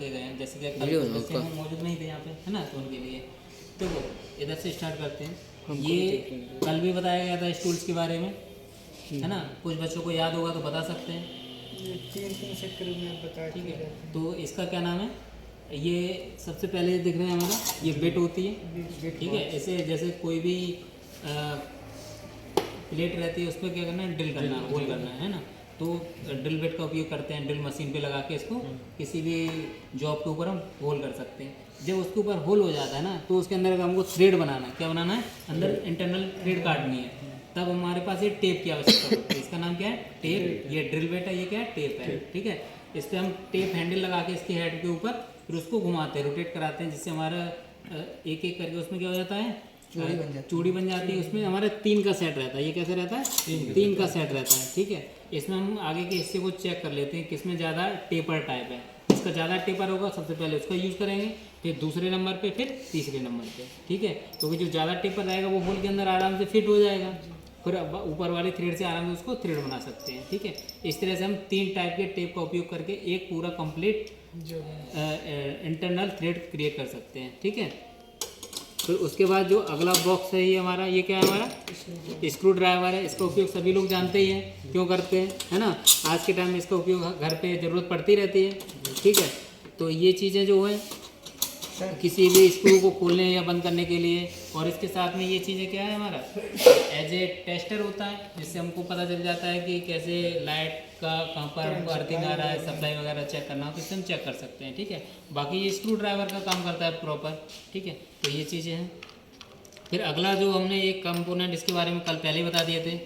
किए गए हैं, जैसे कि कल मौजूद नहीं थे यहाँ पे, है ना, तो उनके लिए। तो वो इधर से स्टार्ट करते हैं। ये कल भी बताया गया था इस टूल्स के बारे में, है ना, कुछ बच्चों को याद होगा तो बता सकते हैं। तीन सेट में बताया, ठीक है। तो इसका क्या नाम है, ये सबसे पहले दिख रहे हैं हमारा, ये बिट होती है। ठीक है, ऐसे जैसे कोई भी प्लेट रहती है, उस पर क्या करना है, ड्रिल करना है, होल करना है ना। तो ड्रिल बिट का उपयोग करते हैं, ड्रिल मशीन पे लगा के इसको किसी भी जॉब के ऊपर हम होल कर सकते हैं। जब उसके ऊपर होल हो जाता है ना, तो उसके अंदर हमको थ्रेड बनाना है। क्या बनाना है, अंदर इंटरनल थ्रेड काटनी है। तब हमारे पास ये टेप की आवश्यकता होती है। इसका नाम क्या है, टेप। ये ड्रिल बिट है, ये क्या है, टेप है। ठीक है, इस पर हम टेप हैंडल लगा के इसके हेड के ऊपर फिर उसको घुमाते हैं, रोटेट कराते हैं, जिससे हमारा एक एक करके उसमें क्या हो जाता है, चूड़ी बन जाती है। उसमें हमारा 3 का सेट रहता है। ये कैसे रहता है, 3 का सेट रहता है। ठीक है, इसमें हम आगे के हिस्से को चेक कर लेते हैं किसमें ज़्यादा टेपर टाइप है। जिसका ज़्यादा टेपर होगा सबसे पहले उसका यूज़ करेंगे, फिर दूसरे नंबर पे, फिर तीसरे नंबर पे। ठीक है, क्योंकि जो ज़्यादा टेपर रहेगा वो होल के अंदर आराम से फिट हो जाएगा, फिर ऊपर वाले थ्रेड से आराम से उसको थ्रेड बना सकते हैं। ठीक है, इस तरह से हम 3 टाइप के टेप का उपयोग करके एक पूरा कंप्लीट इंटरनल थ्रेड क्रिएट कर सकते हैं। ठीक है, फिर उसके बाद जो अगला बॉक्स है ये हमारा, ये क्या है, हमारा स्क्रू ड्राइवर है। इसका उपयोग सभी लोग जानते ही हैं, क्यों करते हैं, है ना। आज के टाइम में इसका उपयोग घर पे ज़रूरत पड़ती रहती है। ठीक है, तो ये चीज़ें जो है किसी भी स्क्रू को खोलने या बंद करने के लिए, और इसके साथ में ये चीज़ें क्या है, हमारा एज ए टेस्टर होता है, जिससे हमको पता चल जाता है कि कैसे लाइट का कहाँ पर हमको अर्थिंग आ रहा है, सप्लाई वगैरह चेक करना हो तो इससे हम चेक कर सकते हैं। ठीक है, बाकी ये स्क्रू ड्राइवर का काम करता है प्रॉपर। ठीक है, तो ये चीज़ें हैं। फिर अगला जो हमने एक कंपोनेंट इसके बारे में कल पहले ही बता दिए थे।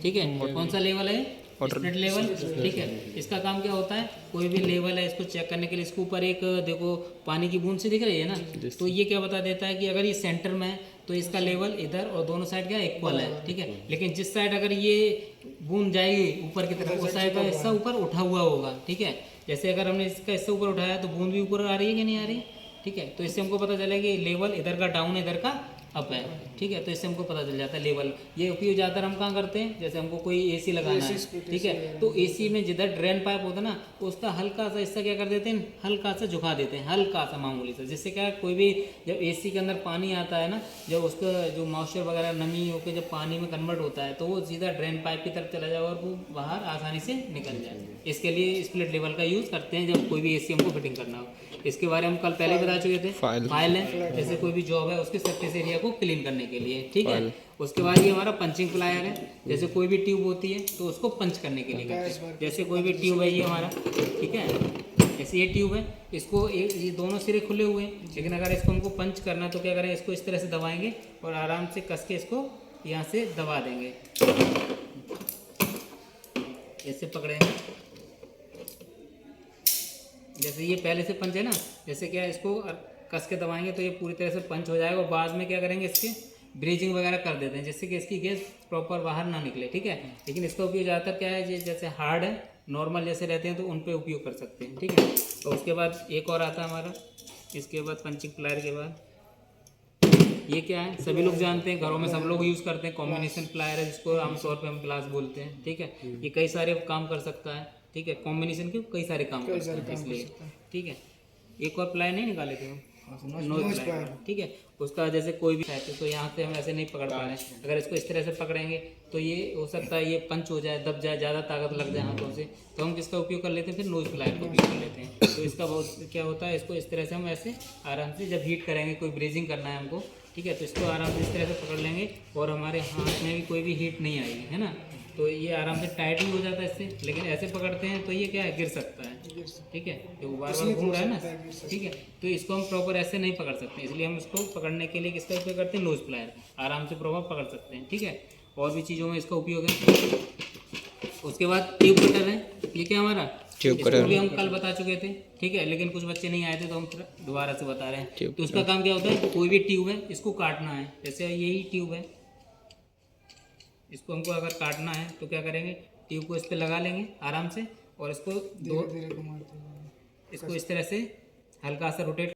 ठीक है, कौन सा लेवल है, स्प्लिट लेवल। ठीक है, इसका काम क्या होता है, कोई भी लेवल है इसको चेक करने के लिए इसके ऊपर एक देखो पानी की बूंद सी दिख रही है ना, तो ये क्या बता देता है कि अगर ये सेंटर में है तो इसका लेवल इधर और दोनों साइड क्या इक्वल है। ठीक है, लेकिन जिस साइड अगर ये बूंद जाएगी ऊपर की तरफ, उस साइड का हिस्सा ऊपर उठा हुआ होगा। ठीक है, जैसे अगर हमने इसका हिस्सा ऊपर उठाया तो बूंद भी ऊपर आ रही है कि नहीं आ रही। ठीक है, तो इससे हमको पता चलेगा कि लेवल इधर का डाउन है, इधर का अप है। ठीक है, तो इससे हमको पता चल जाता है लेवल। ये उपयोग ज़्यादातर हम कहाँ करते हैं, जैसे हमको कोई एसी लगाना है। ठीक है, तो एसी में जिधर ड्रेन पाइप होता है ना, उसका हल्का सा हिस्सा क्या कर देते हैं, हल्का सा झुका देते हैं, हल्का सा मामूली सा, जिससे क्या कोई भी जब एसी के अंदर पानी आता है ना, जब उसका जो मॉइस्चर वगैरह नमी होकर जब पानी में कन्वर्ट होता है तो वो सीधा ड्रेन पाइप की तरफ चला जाए और वो बाहर आसानी से निकल जाए। इसके लिए स्प्लिट लेवल का यूज़ करते हैं जब कोई भी एसी हमको फिटिंग करना हो। इसके बारे में हम कल पहले बता चुके थे। फाइल है, जैसे कोई भी जॉब है उसके सरफेस एरिया को क्लीन करने के लिए। ठीक है, उसके बाद ये हमारा पंचिंग प्लायर है, जैसे कोई भी ट्यूब होती है तो उसको पंच करने के लिए करते हैं। जैसे कोई भी ट्यूब है ये हमारा, ठीक है, जैसे ये ट्यूब है, इसको ये दोनों सिरे खुले हुए हैं, लेकिन अगर इसको हमको पंच करना है तो क्या करें, इसको इस तरह से दबाएंगे और आराम से कस के इसको यहाँ से दबा देंगे, ऐसे पकड़ेंगे। जैसे ये पहले से पंच है ना, जैसे क्या इसको कस के दबाएंगे तो ये पूरी तरह से पंच हो जाएगा। और बाद में क्या करेंगे, इसके ब्रीजिंग वगैरह कर देते हैं जिससे कि इसकी गैस प्रॉपर बाहर ना निकले। ठीक है, लेकिन इसका उपयोग ज़्यादातर क्या है, जैसे हार्ड है, नॉर्मल जैसे रहते हैं तो उन पर उपयोग कर सकते हैं। ठीक है, तो उसके बाद एक और आता है हमारा, इसके बाद पंचिंग प्लायर के बाद ये क्या है, सभी लोग जानते हैं, घरों में सब लोग यूज़ करते हैं, कॉम्बिनेशन प्लायर है, जिसको आमतौर पे हम ग्लास बोलते हैं। ठीक है, ये कई सारे काम कर सकता है। ठीक है, कॉम्बिनेशन के कई सारे काम कर सकते हैं इसलिए। ठीक है, एक और प्लायर नहीं निकाले थे हम, नोज प्लायर। ठीक है, उसका जैसे कोई भी है तो यहाँ से हम ऐसे नहीं पकड़ पा रहे हैं, अगर इसको इस तरह से पकड़ेंगे तो ये हो सकता है ये पंच हो जाए, दब जाए, ज़्यादा ताकत लग जाए हाथों से, तो हम किसका उपयोग कर लेते हैं, फिर नोज प्लायर का उपयोग कर लेते हैं। तो इसका बहुत क्या होता है, इसको इस तरह से हम ऐसे आराम से जब हीट करेंगे, कोई ब्रीजिंग करना है हमको, ठीक है, तो इसको आराम से इस तरह से पकड़ लेंगे और हमारे हाथ में भी कोई भी हीट नहीं आएगी, है ना। तो ये आराम से टाइट भी हो जाता है इससे, लेकिन ऐसे पकड़ते हैं तो ये क्या है, गिर सकता है। ठीक है, जो बार बार घूम रहा है ना, ठीक है, तो इसको हम प्रॉपर ऐसे नहीं पकड़ सकते, इसलिए हम इसको पकड़ने के लिए किसका उपयोग करते हैं, नोज प्लायर, आराम से प्रॉपर पकड़ सकते हैं। ठीक है, और भी चीज़ों में इसका उपयोग है। उसके बाद ट्यूब कटर है, ये क्या हमारा ट्यूब कटर भी हम कल बता चुके थे। ठीक है, लेकिन कुछ बच्चे नहीं आए थे तो हम दोबारा से बता रहे हैं। तो उसका काम क्या होता है, कोई भी ट्यूब है इसको काटना है, जैसे यही ट्यूब है, इसको हमको अगर काटना है तो क्या करेंगे, ट्यूब को इस पर लगा लेंगे आराम से और इसको इसको इस तरह से हल्का सा रोटेट